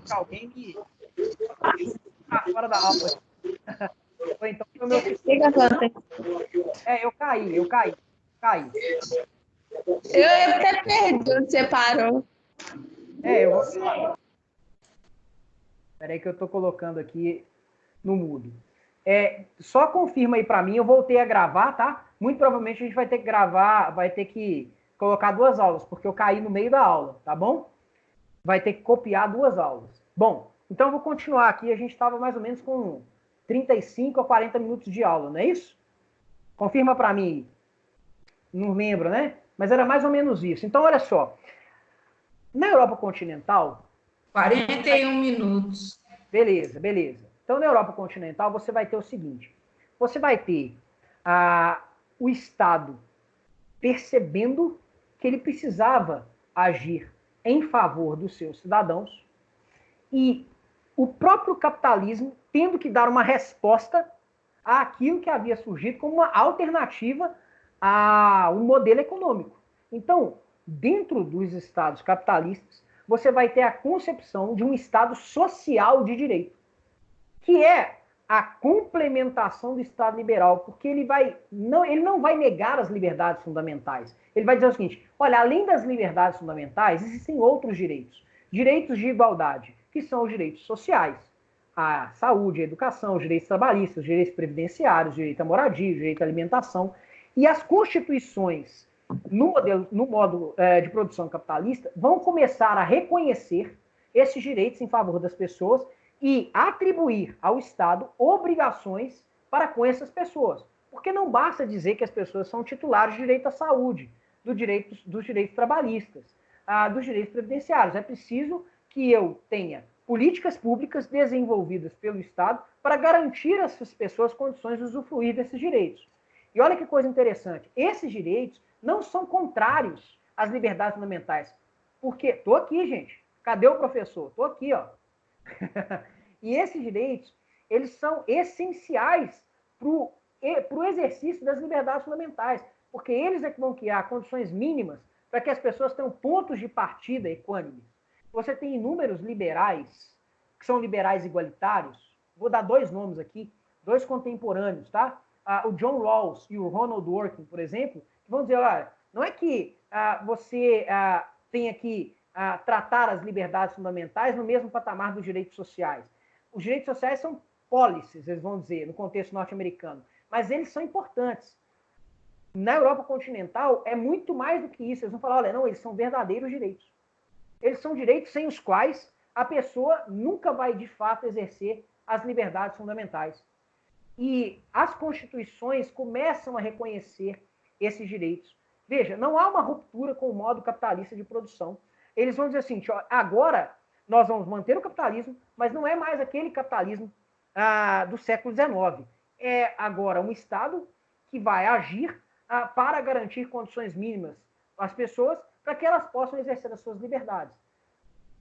que alguém me fora da aula. Então, foi meu... eu caí. Eu até perdi onde você parou. Eu vou... Espera aí que eu estou colocando aqui no mudo. Só confirma aí para mim, eu voltei a gravar, tá? Muito provavelmente a gente vai ter que gravar, vai ter que colocar 2 aulas, porque eu caí no meio da aula, tá bom? Vai ter que copiar 2 aulas. Bom, então eu vou continuar aqui, a gente estava mais ou menos com 35 a 40 minutos de aula, não é isso? Confirma para mim. Não lembro, né? Mas era mais ou menos isso. Então, olha só. Na Europa continental... 41 minutos. Beleza. Então, na Europa continental, você vai ter o seguinte. Você vai ter o Estado percebendo que ele precisava agir em favor dos seus cidadãos e o próprio capitalismo tendo que dar uma resposta àquilo que havia surgido como uma alternativa a um modelo econômico. Então, dentro dos estados capitalistas, você vai ter a concepção de um estado social de direito, que é a complementação do Estado liberal, porque ele não vai negar as liberdades fundamentais. Ele vai dizer o seguinte, olha, além das liberdades fundamentais, existem outros direitos. Direitos de igualdade, que são os direitos sociais. A saúde, a educação, os direitos trabalhistas, os direitos previdenciários, o direito à moradia, o direito à alimentação. E as constituições, no modo de produção capitalista, vão começar a reconhecer esses direitos em favor das pessoas e atribuir ao Estado obrigações para com essas pessoas. Porque não basta dizer que as pessoas são titulares de direito à saúde, dos direitos trabalhistas, dos direitos previdenciários. É preciso que eu tenha políticas públicas desenvolvidas pelo Estado para garantir a essas pessoas condições de usufruir desses direitos. E olha que coisa interessante, esses direitos não são contrários às liberdades fundamentais. Porque, estou aqui, gente, cadê o professor? Estou aqui, ó. E esses direitos, eles são essenciais para o exercício das liberdades fundamentais, porque eles é que vão criar condições mínimas para que as pessoas tenham pontos de partida equânimes. Você tem inúmeros liberais, que são liberais igualitários, vou dar 2 nomes aqui, 2 contemporâneos, tá? O John Rawls e o Ronald Dworkin, por exemplo, que vão dizer, olha, não é que você tenha que tratar as liberdades fundamentais no mesmo patamar dos direitos sociais. Os direitos sociais são policies, eles vão dizer, no contexto norte-americano, mas eles são importantes. Na Europa continental, é muito mais do que isso. Eles vão falar, olha, não, eles são verdadeiros direitos. Eles são direitos sem os quais a pessoa nunca vai, de fato, exercer as liberdades fundamentais. E as constituições começam a reconhecer esses direitos. Veja, não há uma ruptura com o modo capitalista de produção. Eles vão dizer assim, agora nós vamos manter o capitalismo, mas não é mais aquele capitalismo do século XIX. É agora um Estado que vai agir para garantir condições mínimas às pessoas para que elas possam exercer as suas liberdades.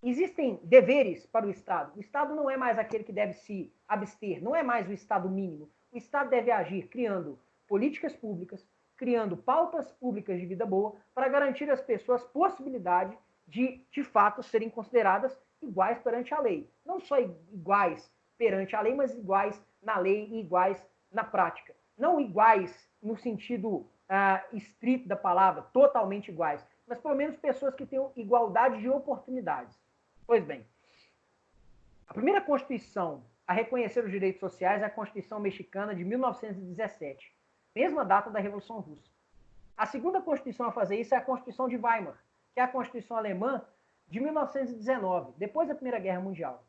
Existem deveres para o Estado. O Estado não é mais aquele que deve se abster, não é mais o Estado mínimo. O Estado deve agir criando políticas públicas, criando pautas públicas de vida boa para garantir às pessoas possibilidade de fato, serem consideradas iguais perante a lei. Não só iguais perante a lei, mas iguais na lei e iguais na prática. Não iguais no sentido estrito da palavra, totalmente iguais, mas pelo menos pessoas que tenham igualdade de oportunidades. Pois bem, a primeira Constituição a reconhecer os direitos sociais é a Constituição Mexicana de 1917, mesma data da Revolução Russa. A segunda Constituição a fazer isso é a Constituição de Weimar, que é a Constituição Alemã de 1919, depois da Primeira Guerra Mundial.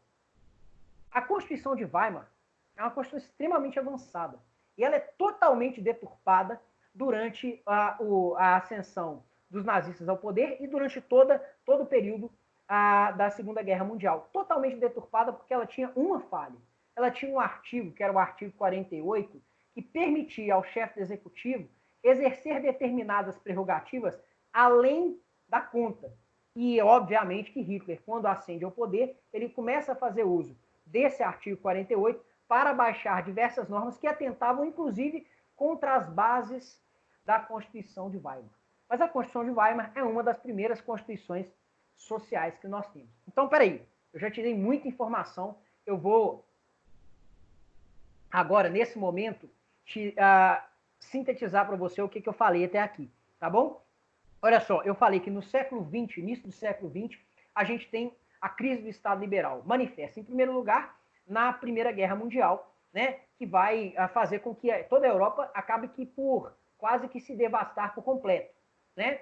A Constituição de Weimar é uma Constituição extremamente avançada e ela é totalmente deturpada durante a ascensão dos nazistas ao poder e durante todo o período da Segunda Guerra Mundial. Totalmente deturpada porque ela tinha uma falha. Ela tinha um artigo, que era o artigo 48, que permitia ao chefe do executivo exercer determinadas prerrogativas além da conta. E, obviamente, que Hitler, quando ascende ao poder, ele começa a fazer uso desse artigo 48 para baixar diversas normas que atentavam, inclusive, contra as bases da Constituição de Weimar. Mas a Constituição de Weimar é uma das primeiras constituições sociais que nós temos. Então, peraí, eu já te dei muita informação. Eu vou, agora, nesse momento, sintetizar para você o que eu falei até aqui, tá bom? Olha só, eu falei que no século XX, início do século XX, a gente tem a crise do Estado liberal. Manifesta, em primeiro lugar, na Primeira Guerra Mundial, né, que vai fazer com que toda a Europa acabe que por quase que se devastar por completo, né?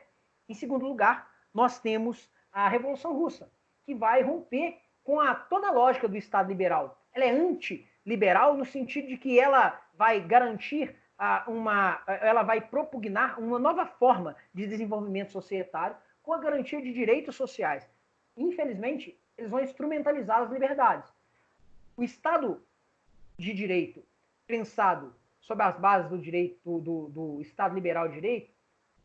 Em segundo lugar, nós temos a Revolução Russa, que vai romper com toda a lógica do Estado liberal. Ela é antiliberal no sentido de que ela vai garantir ela vai propugnar uma nova forma de desenvolvimento societário com a garantia de direitos sociais. Infelizmente, eles vão instrumentalizar as liberdades. O Estado de Direito, pensado sob as bases do direito do Estado liberal de direito,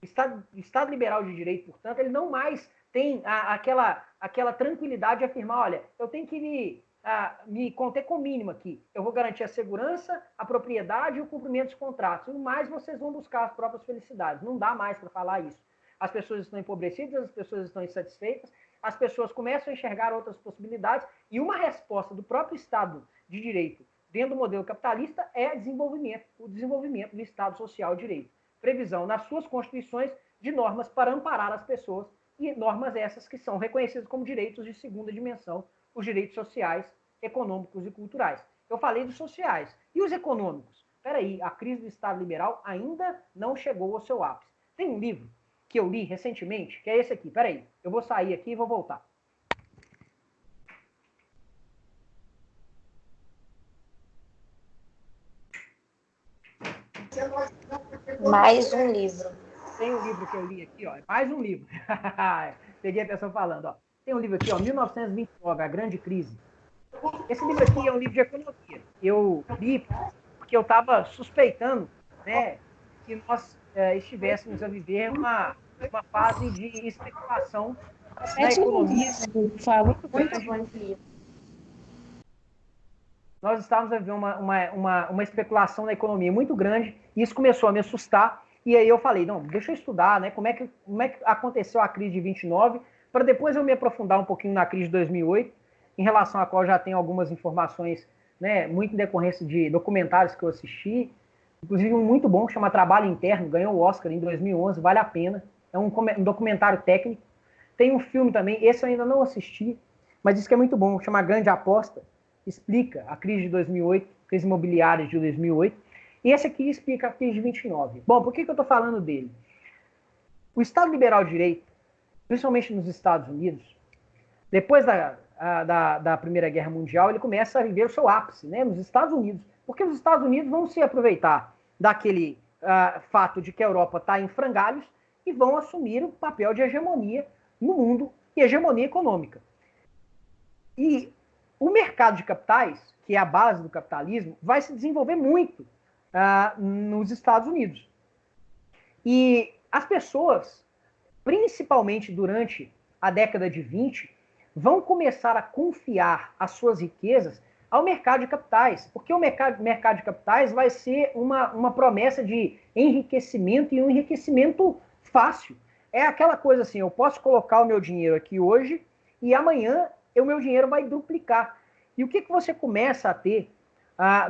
o Estado liberal de direito, portanto, ele não mais tem aquela tranquilidade de afirmar, olha, eu tenho que me conter com o mínimo aqui. Eu vou garantir a segurança, a propriedade e o cumprimento dos contratos. No mais, vocês vão buscar as próprias felicidades. Não dá mais para falar isso. As pessoas estão empobrecidas, as pessoas estão insatisfeitas, as pessoas começam a enxergar outras possibilidades e uma resposta do próprio Estado de Direito dentro do modelo capitalista é o desenvolvimento do Estado Social de Direito. Previsão nas suas constituições de normas para amparar as pessoas e normas essas que são reconhecidas como direitos de segunda dimensão, os direitos sociais, econômicos e culturais. Eu falei dos sociais. E os econômicos? Espera aí, a crise do Estado liberal ainda não chegou ao seu ápice. Tem um livro que eu li recentemente, que é esse aqui. Espera aí, eu vou sair aqui e vou voltar. Mais um livro. Tem um livro que eu li aqui, ó. Mais um livro. Peguei a pessoa falando, ó. Tem um livro aqui, ó, 1929, A Grande Crise. Esse livro aqui é um livro de economia. Eu li porque eu estava suspeitando, né, que nós estivéssemos a viver uma fase de especulação na economia. Nós estávamos a viver uma especulação na economia muito grande, e isso começou a me assustar, e aí eu falei, não, deixa eu estudar, né, como é que aconteceu a crise de 29, para depois eu me aprofundar um pouquinho na crise de 2008, em relação à qual já tenho algumas informações, né, muito em decorrência de documentários que eu assisti, inclusive um muito bom, que chama Trabalho Interno, ganhou o Oscar em 2011, vale a pena, é um documentário técnico. Tem um filme também, esse eu ainda não assisti, mas diz que é muito bom, chama Grande Aposta, explica a crise de 2008, crise imobiliária de 2008, e esse aqui explica a crise de 29. Bom, por que eu estou falando dele? O Estado liberal de direito, principalmente nos Estados Unidos, depois da Primeira Guerra Mundial, ele começa a viver o seu ápice, né, nos Estados Unidos, porque os Estados Unidos vão se aproveitar daquele fato de que a Europa está em frangalhos e vão assumir o papel de hegemonia no mundo e hegemonia econômica. E o mercado de capitais, que é a base do capitalismo, vai se desenvolver muito nos Estados Unidos. E as pessoas, principalmente durante a década de 20, vão começar a confiar as suas riquezas ao mercado de capitais, porque o mercado de capitais vai ser uma promessa de enriquecimento, e um enriquecimento fácil. É aquela coisa assim, eu posso colocar o meu dinheiro aqui hoje e amanhã o meu dinheiro vai duplicar. E o que você começa a ter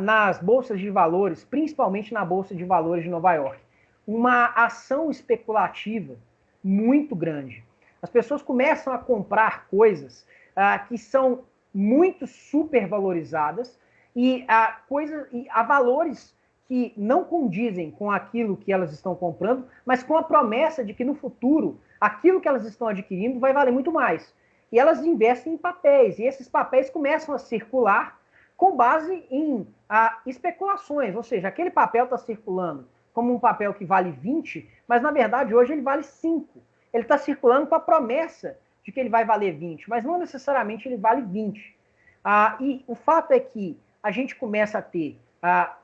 nas bolsas de valores, principalmente na Bolsa de Valores de Nova York? Uma ação especulativa muito grande. As pessoas começam a comprar coisas que são muito supervalorizadas e a valores que não condizem com aquilo que elas estão comprando, mas com a promessa de que no futuro aquilo que elas estão adquirindo vai valer muito mais. E elas investem em papéis, e esses papéis começam a circular com base em especulações, ou seja, aquele papel está circulando como um papel que vale 20, mas na verdade hoje ele vale 5. Ele está circulando com a promessa de que ele vai valer 20, mas não necessariamente ele vale 20. E o fato é que a gente começa a ter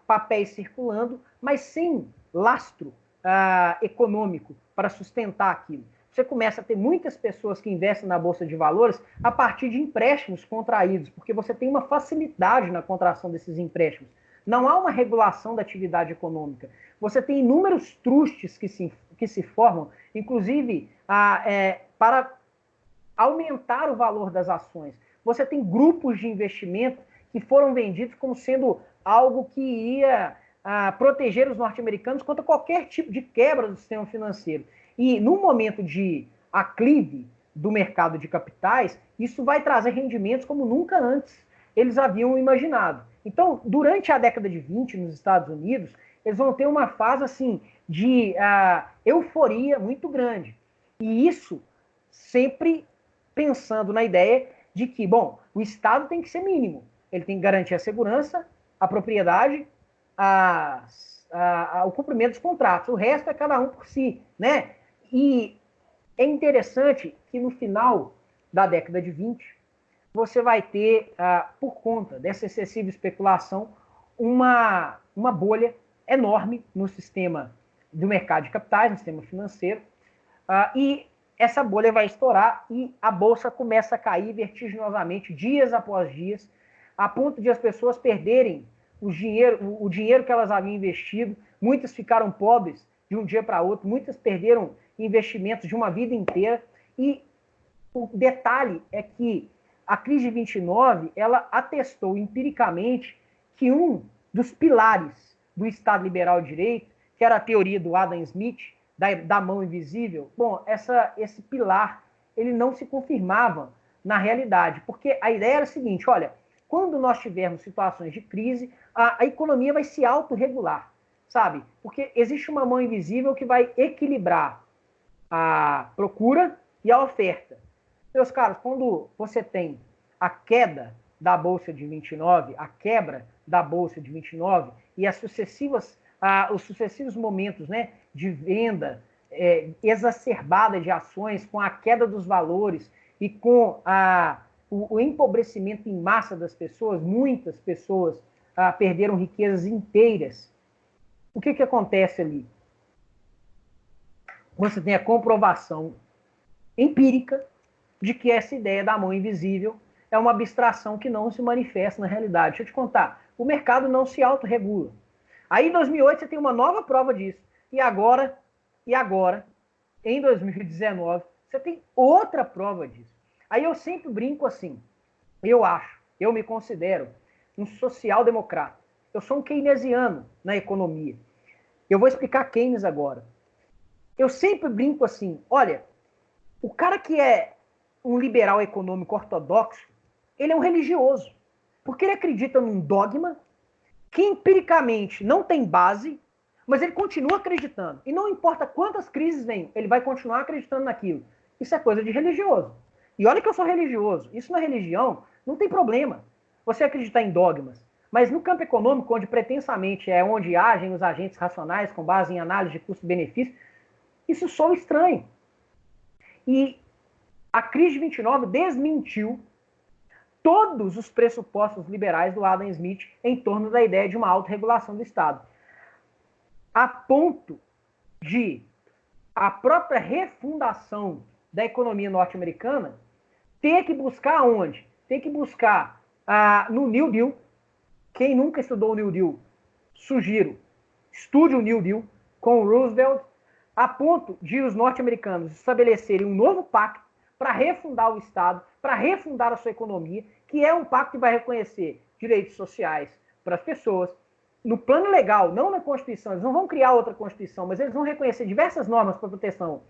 papéis circulando, mas sem lastro econômico para sustentar aquilo. Você começa a ter muitas pessoas que investem na Bolsa de Valores a partir de empréstimos contraídos, porque você tem uma facilidade na contração desses empréstimos. Não há uma regulação da atividade econômica. Você tem inúmeros trustes que se formam, inclusive para aumentar o valor das ações. você tem grupos de investimento que foram vendidos como sendo algo que ia proteger os norte-americanos contra qualquer tipo de quebra do sistema financeiro. E no momento de aclive do mercado de capitais, isso vai trazer rendimentos como nunca antes eles haviam imaginado. Então, durante a década de 20 nos Estados Unidos, eles vão ter uma fase assim de euforia muito grande. E isso sempre pensando na ideia de que, bom, o Estado tem que ser mínimo. Ele tem que garantir a segurança, a propriedade, o cumprimento dos contratos. O resto é cada um por si, né? E é interessante que no final da década de 20, você vai ter, por conta dessa excessiva especulação, uma bolha enorme no sistema do mercado de capitais, no sistema financeiro, e essa bolha vai estourar e a bolsa começa a cair vertiginosamente, dias após dias, a ponto de as pessoas perderem o dinheiro que elas haviam investido. Muitas ficaram pobres de um dia para outro, muitas perderam investimentos de uma vida inteira. E o detalhe é que a crise de 29, ela atestou empiricamente que um dos pilares do Estado Liberal de Direito, que era a teoria do Adam Smith, da mão invisível, bom, esse pilar, ele não se confirmava na realidade, porque a ideia era a seguinte, olha, quando nós tivermos situações de crise, a economia vai se autorregular, sabe? Porque existe uma mão invisível que vai equilibrar a procura e a oferta. Meus caros, quando você tem a queda da Bolsa de 29, a quebra da Bolsa de 29 e os sucessivos momentos, né, de venda exacerbada de ações, com a queda dos valores e com o empobrecimento em massa das pessoas, muitas pessoas perderam riquezas inteiras. O que acontece ali? Você tem a comprovação empírica de que essa ideia da mão invisível é uma abstração que não se manifesta na realidade. Deixa eu te contar, o mercado não se autorregula. Aí em 2008 você tem uma nova prova disso. E agora, em 2019, você tem outra prova disso. Aí eu sempre brinco assim, eu me considero um social-democrata. Eu sou um keynesiano na economia. Eu vou explicar Keynes agora. Eu sempre brinco assim, olha, o cara que é um liberal econômico ortodoxo, ele é um religioso. Porque ele acredita num dogma que empiricamente não tem base, mas ele continua acreditando. E não importa quantas crises vêm, ele vai continuar acreditando naquilo. Isso é coisa de religioso. E olha que eu sou religioso. Isso na religião não tem problema. Você acreditar em dogmas. Mas no campo econômico, onde pretensamente é onde agem os agentes racionais com base em análise de custo-benefício, isso soa estranho. E a crise de 29 desmentiu todos os pressupostos liberais do Adam Smith em torno da ideia de uma autorregulação do Estado. A ponto de a própria refundação da economia norte-americana ter que buscar onde? Ter que buscar no New Deal. Quem nunca estudou o New Deal, sugiro, estude o New Deal com o Roosevelt, a ponto de os norte-americanos estabelecerem um novo pacto para refundar o Estado, para refundar a sua economia, que é um pacto que vai reconhecer direitos sociais para as pessoas, no plano legal, não na Constituição. Eles não vão criar outra Constituição, mas eles vão reconhecer diversas normas para proteção.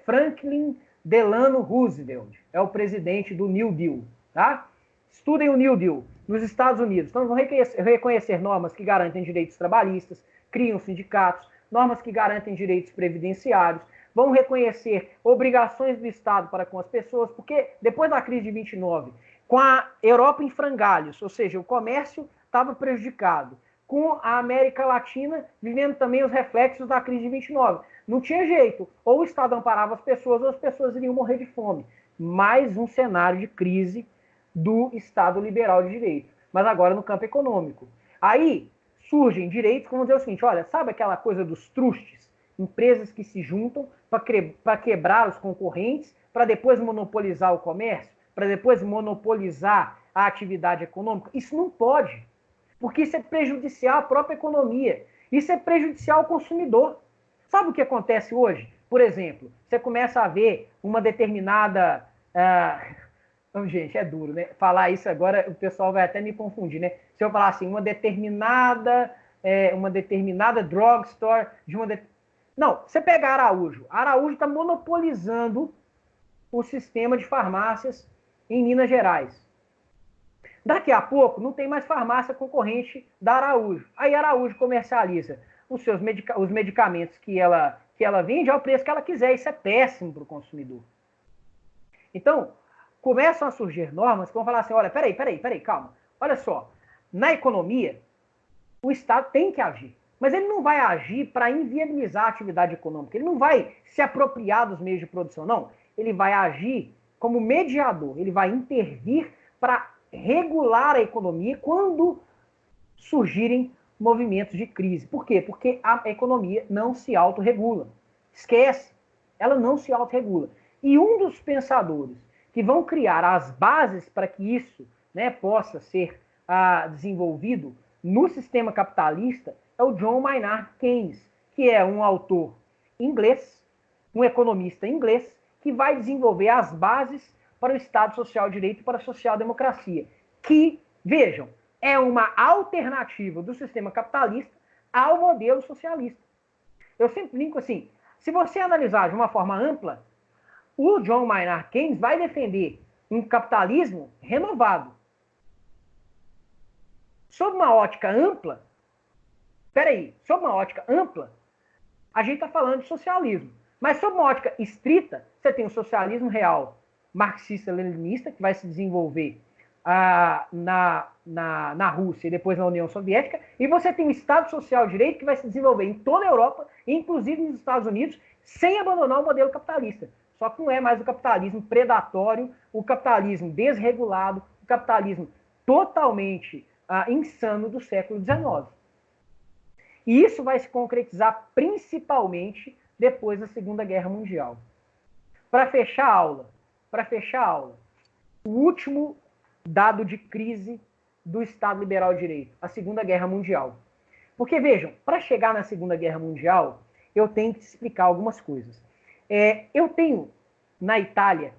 Franklin Delano Roosevelt é o presidente do New Deal. Tá? Estudem o New Deal nos Estados Unidos. Então, vão reconhecer normas que garantem direitos trabalhistas, criam sindicatos, normas que garantem direitos previdenciários, vão reconhecer obrigações do Estado para com as pessoas, porque depois da crise de 29, com a Europa em frangalhos, ou seja, o comércio estava prejudicado, com a América Latina vivendo também os reflexos da crise de 29. Não tinha jeito, ou o Estado amparava as pessoas, ou as pessoas iriam morrer de fome. Mais um cenário de crise do Estado liberal de direito, mas agora no campo econômico. Aí surgem direitos, como dizer o seguinte, olha, sabe aquela coisa dos trustes? Empresas que se juntam para quebrar os concorrentes, para depois monopolizar o comércio, para depois monopolizar a atividade econômica? Isso não pode, porque isso é prejudicial à própria economia, isso é prejudicial ao consumidor. Sabe o que acontece hoje? Por exemplo, você começa a ver uma determinada Então, gente, é duro, né? Falar isso agora, o pessoal vai até me confundir, né? Se eu falar assim, uma determinada drugstore Não, você pega Araújo. Araújo está monopolizando o sistema de farmácias em Minas Gerais. Daqui a pouco não tem mais farmácia concorrente da Araújo. Aí a Araújo comercializa os medicamentos que ela vende ao preço que ela quiser. Isso é péssimo para o consumidor. Então, começam a surgir normas que vão falar assim, olha, peraí, calma. Olha só, na economia, o Estado tem que agir. Mas ele não vai agir para inviabilizar a atividade econômica. Ele não vai se apropriar dos meios de produção, não. Ele vai agir como mediador. Ele vai intervir para regular a economia quando surgirem movimentos de crise. Por quê? Porque a economia não se autorregula. Esquece. Ela não se autorregula. E um dos pensadores que vão criar as bases para que isso, né, possa ser desenvolvido no sistema capitalista é o John Maynard Keynes, que é um autor inglês, um economista inglês, que vai desenvolver as bases para o Estado Social de Direito e para a social-democracia, que, vejam, é uma alternativa do sistema capitalista ao modelo socialista. Eu sempre brinco assim, se você analisar de uma forma ampla, o John Maynard Keynes vai defender um capitalismo renovado. Sob uma ótica ampla, a gente está falando de socialismo. Mas sob uma ótica estrita, você tem o socialismo real, marxista-leninista, que vai se desenvolver na Rússia e depois na União Soviética, e você tem o Estado Social de Direito, que vai se desenvolver em toda a Europa, inclusive nos Estados Unidos, sem abandonar o modelo capitalista. Só que não é mais o capitalismo predatório, o capitalismo desregulado, o capitalismo totalmente insano do século XIX. E isso vai se concretizar principalmente depois da Segunda Guerra Mundial. Para fechar a aula, o último dado de crise do Estado Liberal de Direito, a Segunda Guerra Mundial. Porque, vejam, para chegar na Segunda Guerra Mundial, eu tenho que explicar algumas coisas. Eu tenho, na Itália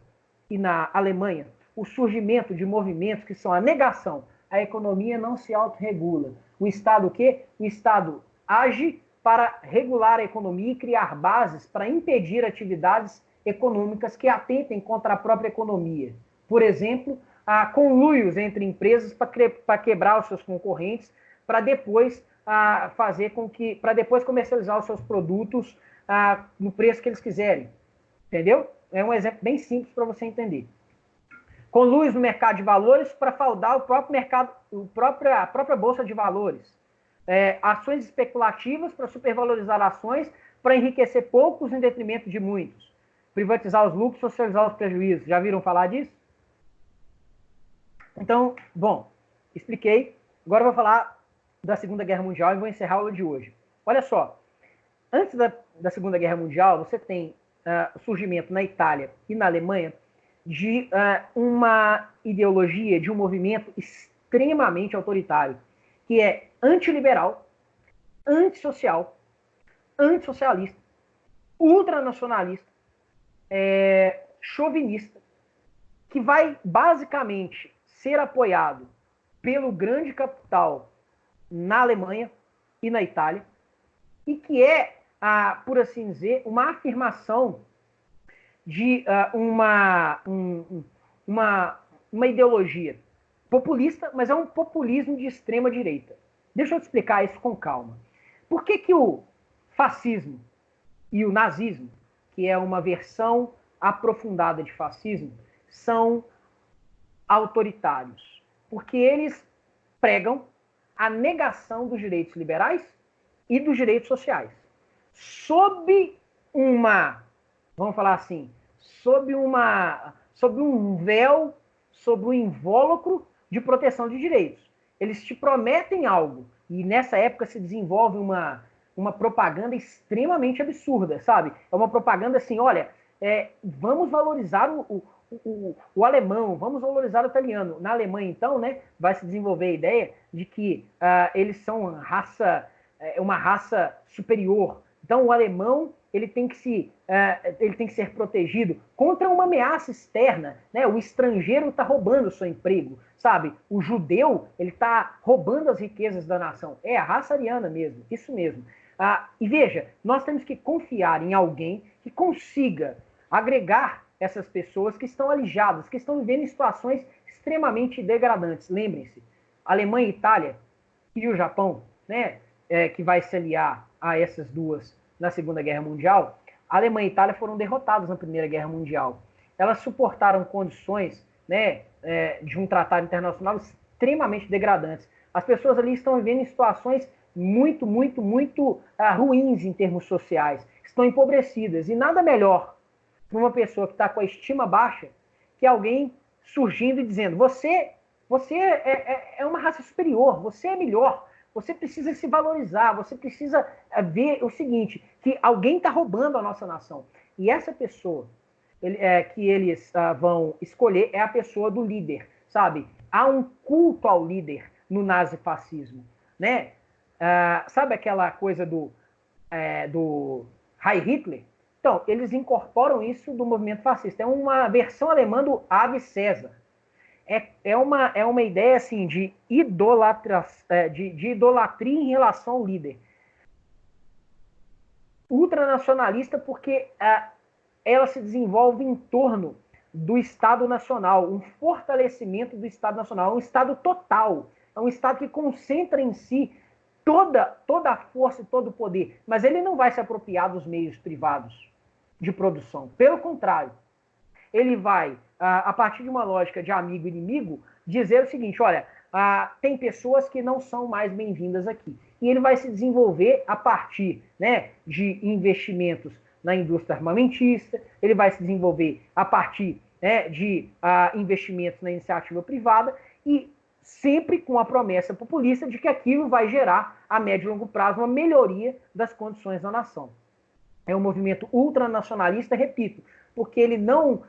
e na Alemanha, o surgimento de movimentos que são a negação. A economia não se autorregula. O Estado o quê? O Estado age para regular a economia e criar bases para impedir atividades econômicas que atentem contra a própria economia. Por exemplo, conluios entre empresas para quebrar os seus concorrentes, para depois para depois comercializar os seus produtos no preço que eles quiserem. Entendeu? É um exemplo bem simples para você entender. Conluios no mercado de valores para fraudar o próprio mercado, a própria bolsa de valores. Ações especulativas para supervalorizar ações, para enriquecer poucos em detrimento de muitos. Privatizar os lucros, socializar os prejuízos. Já viram falar disso? Então, bom, expliquei. Agora eu vou falar da Segunda Guerra Mundial e vou encerrar a aula de hoje. Olha só, antes da Segunda Guerra Mundial, você tem surgimento na Itália e na Alemanha de uma ideologia, de um movimento extremamente autoritário, que é antiliberal, antissocial, antissocialista, ultranacionalista, chauvinista, que vai basicamente ser apoiado pelo grande capital na Alemanha e na Itália, e que é, por assim dizer, uma afirmação de uma ideologia populista, mas é um populismo de extrema direita. Deixa eu te explicar isso com calma. Por que o fascismo e o nazismo, que é uma versão aprofundada de fascismo, são autoritários? Porque eles pregam a negação dos direitos liberais e dos direitos sociais. Sob vamos falar assim, sob um véu, sob um invólucro de proteção de direitos. Eles te prometem algo, e nessa época se desenvolve uma propaganda extremamente absurda, sabe? É uma propaganda assim, olha, vamos valorizar o alemão, vamos valorizar o italiano. Na Alemanha, então, né, vai se desenvolver a ideia de que eles são uma raça superior. Então, o alemão ele tem que ser protegido contra uma ameaça externa, né? O estrangeiro está roubando o seu emprego, sabe? O judeu, ele está roubando as riquezas da nação. É a raça ariana mesmo, isso mesmo. E veja, nós temos que confiar em alguém que consiga agregar essas pessoas que estão alijadas, que estão vivendo em situações extremamente degradantes. Lembrem-se, Alemanha e Itália e o Japão, né, que vai se aliar a essas duas na Segunda Guerra Mundial, a Alemanha e a Itália foram derrotadas na Primeira Guerra Mundial. Elas suportaram condições, né, de um tratado internacional extremamente degradantes. As pessoas ali estão vivendo em situações muito ruins em termos sociais, estão empobrecidas, e nada melhor para uma pessoa que está com a estima baixa que alguém surgindo e dizendo: você é uma raça superior, você é melhor, você precisa se valorizar, você precisa ver o seguinte, que alguém está roubando a nossa nação. E essa pessoa que eles vão escolher é a pessoa do líder, sabe? Há um culto ao líder no nazifascismo, né? Sabe aquela coisa do Heil Hitler? Então, eles incorporam isso do movimento fascista. É uma versão alemã do Ave César. É uma ideia assim, de idolatria em relação ao líder. Ultranacionalista porque ela se desenvolve em torno do Estado Nacional, um fortalecimento do Estado Nacional, um Estado total, é um Estado que concentra em si toda a força e todo o poder, mas ele não vai se apropriar dos meios privados de produção. Pelo contrário, ele vai, a partir de uma lógica de amigo e inimigo, dizer o seguinte: olha, tem pessoas que não são mais bem-vindas aqui. E ele vai se desenvolver a partir, né, de investimentos na indústria armamentista, ele vai se desenvolver a partir, né, de investimentos na iniciativa privada, e sempre com a promessa populista de que aquilo vai gerar, a médio e longo prazo, uma melhoria das condições da nação. É um movimento ultranacionalista, repito, porque ele não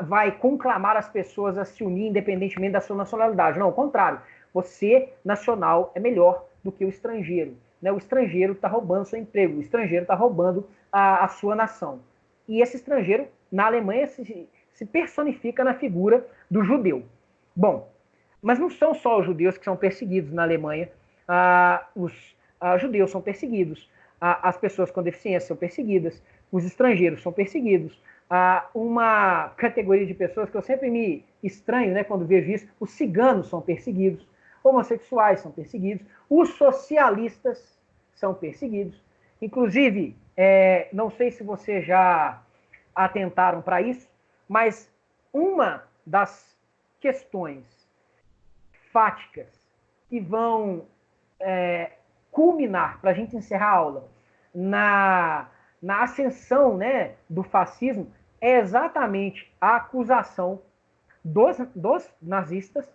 vai conclamar as pessoas a se unir independentemente da sua nacionalidade. Não, ao contrário. Você, nacional, é melhor do que o estrangeiro. Né? O estrangeiro está roubando seu emprego, o estrangeiro está roubando a sua nação. E esse estrangeiro, na Alemanha, se personifica na figura do judeu. Bom, mas não são só os judeus que são perseguidos na Alemanha. Os judeus são perseguidos, as pessoas com deficiência são perseguidas, os estrangeiros são perseguidos. Uma categoria de pessoas que eu sempre me estranho, né, quando vejo isso: os ciganos são perseguidos, homossexuais são perseguidos, os socialistas são perseguidos. Inclusive, não sei se vocês já atentaram para isso, mas uma das questões fáticas que vão culminar, para a gente encerrar a aula, na ascensão, né, do fascismo, é exatamente a acusação dos nazistas,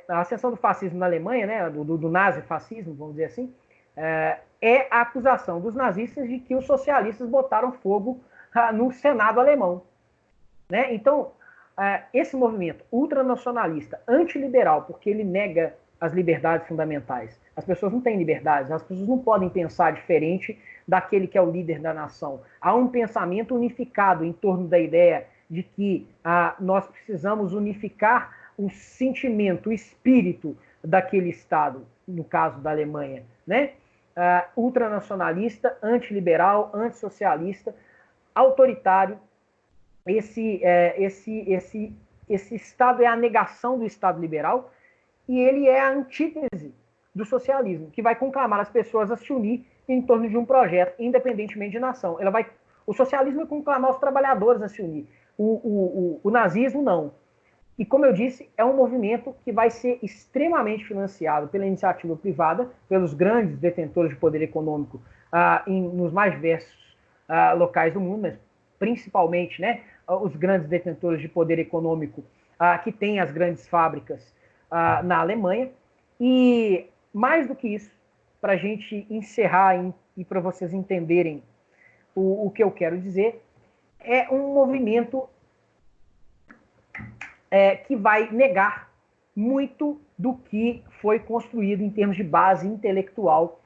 a ascensão do fascismo na Alemanha, né, do nazifascismo, vamos dizer assim, é a acusação dos nazistas de que os socialistas botaram fogo no Senado alemão. Né? Então, esse movimento ultranacionalista, antiliberal, porque ele nega as liberdades fundamentais. As pessoas não têm liberdades, as pessoas não podem pensar diferente daquele que é o líder da nação. Há um pensamento unificado em torno da ideia de que nós precisamos unificar o sentimento, o espírito daquele Estado, no caso da Alemanha, né? Ultranacionalista, antiliberal, antissocialista, autoritário. Esse Estado é a negação do Estado liberal e ele é a antítese do socialismo, que vai conclamar as pessoas a se unir em torno de um projeto, independentemente de nação. O socialismo vai conclamar os trabalhadores a se unir. O nazismo, não. E, como eu disse, é um movimento que vai ser extremamente financiado pela iniciativa privada, pelos grandes detentores de poder econômico nos mais diversos locais do mundo, mas principalmente, né, os grandes detentores de poder econômico que têm as grandes fábricas na Alemanha. E, mais do que isso, para a gente encerrar e para vocês entenderem o que eu quero dizer, é um movimento que vai negar muito do que foi construído em termos de base intelectual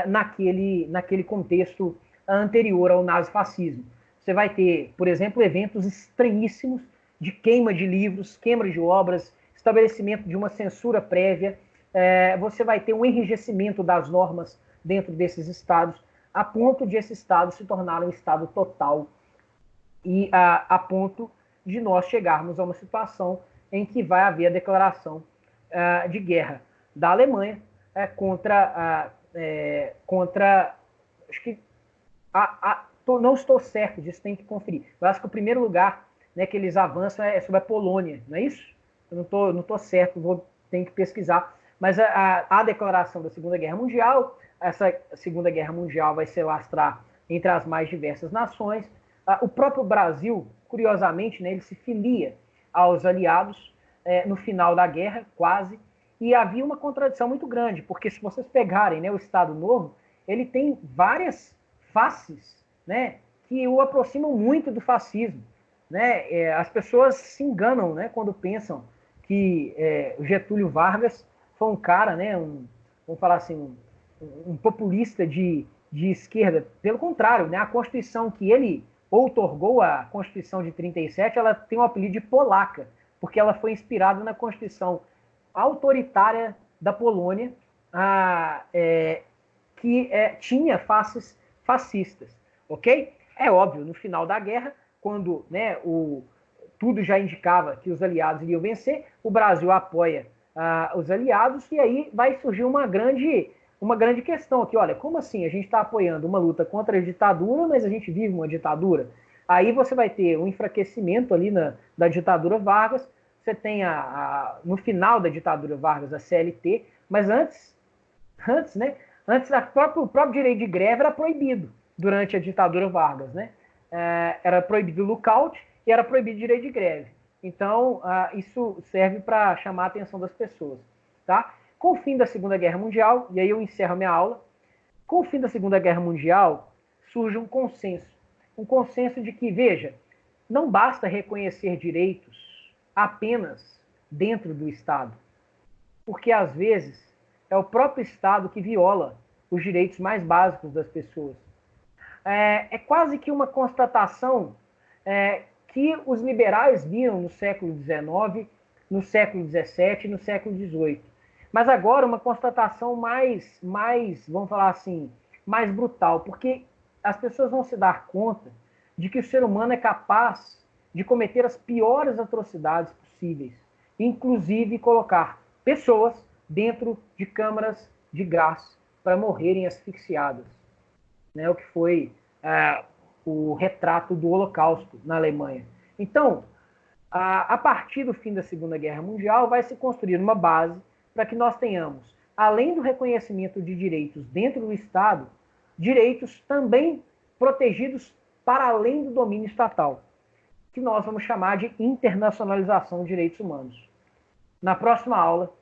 naquele contexto anterior ao nazifascismo. Você vai ter, por exemplo, eventos estranhíssimos de queima de livros, queima de obras, estabelecimento de uma censura prévia. Você vai ter um enrijecimento das normas dentro desses estados, a ponto de esse estado se tornar um estado total e a ponto de nós chegarmos a uma situação em que vai haver a declaração de guerra da Alemanha contra acho que não estou certo disso, tem que conferir. Eu acho que o primeiro lugar, né, que eles avançam é sobre a Polônia, não é isso? Eu não estou certo, tenho que pesquisar. Mas a declaração da Segunda Guerra Mundial, essa Segunda Guerra Mundial vai se lastrar entre as mais diversas nações. O próprio Brasil, curiosamente, né, ele se filia aos aliados no final da guerra, quase, e havia uma contradição muito grande, porque se vocês pegarem, né, o Estado Novo, ele tem várias faces, né, que o aproximam muito do fascismo. Né? As pessoas se enganam, né, quando pensam que o Getúlio Vargas foi um cara, né, vamos falar assim, um populista de esquerda. Pelo contrário, né, a Constituição que ele outorgou, a Constituição de 37, ela tem o apelido de polaca, porque ela foi inspirada na Constituição autoritária da Polônia, que tinha faces fascistas, ok? É óbvio, no final da guerra, quando, né, tudo já indicava que os aliados iriam vencer, o Brasil apoia os aliados, e aí vai surgir uma grande questão aqui. Olha, como assim? A gente está apoiando uma luta contra a ditadura, mas a gente vive uma ditadura. Aí você vai ter um enfraquecimento ali da ditadura Vargas, você tem no final da ditadura Vargas a CLT, mas antes, né? Antes o próprio direito de greve era proibido durante a ditadura Vargas, né? Era proibido o lookout e era proibido o direito de greve. Então, isso serve para chamar a atenção das pessoas. Tá? Com o fim da Segunda Guerra Mundial, e aí eu encerro a minha aula, com o fim da Segunda Guerra Mundial, surge um consenso de que, veja, não basta reconhecer direitos apenas dentro do Estado, porque às vezes é o próprio Estado que viola os direitos mais básicos das pessoas. É quase que uma constatação que os liberais viram no século XIX, no século XVII e no século XVIII. Mas agora uma constatação mais, vamos falar assim, mais brutal, porque as pessoas vão se dar conta de que o ser humano é capaz de cometer as piores atrocidades possíveis, inclusive colocar pessoas dentro de câmaras de gás para morrerem asfixiadas, né, o que foi o retrato do Holocausto na Alemanha. Então, a partir do fim da Segunda Guerra Mundial, vai se construir uma base para que nós tenhamos, além do reconhecimento de direitos dentro do Estado, direitos também protegidos para além do domínio estatal, que nós vamos chamar de internacionalização de direitos humanos. Na próxima aula,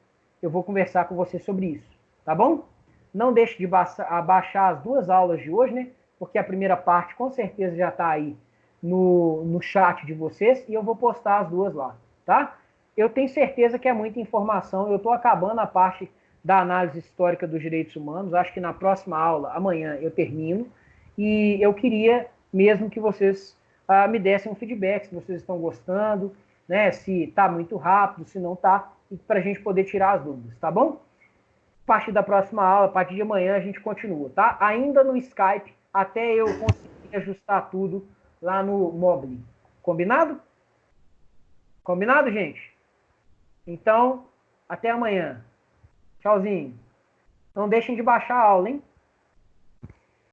eu vou conversar com você sobre isso, tá bom? Não deixe de baixar as duas aulas de hoje, né? Porque a primeira parte com certeza já está aí no chat de vocês e eu vou postar as duas lá, tá? Eu tenho certeza que é muita informação. Eu estou acabando a parte da análise histórica dos direitos humanos. Acho que na próxima aula, amanhã, eu termino. E eu queria mesmo que vocês me dessem um feedback, se vocês estão gostando, né? Se está muito rápido, se não está, para a gente poder tirar as dúvidas, tá bom? A partir da próxima aula, a partir de amanhã, a gente continua, tá? Ainda no Skype, até eu conseguir ajustar tudo lá no Mobile. Combinado? Combinado, gente? Então, até amanhã. Tchauzinho. Não deixem de baixar a aula, hein?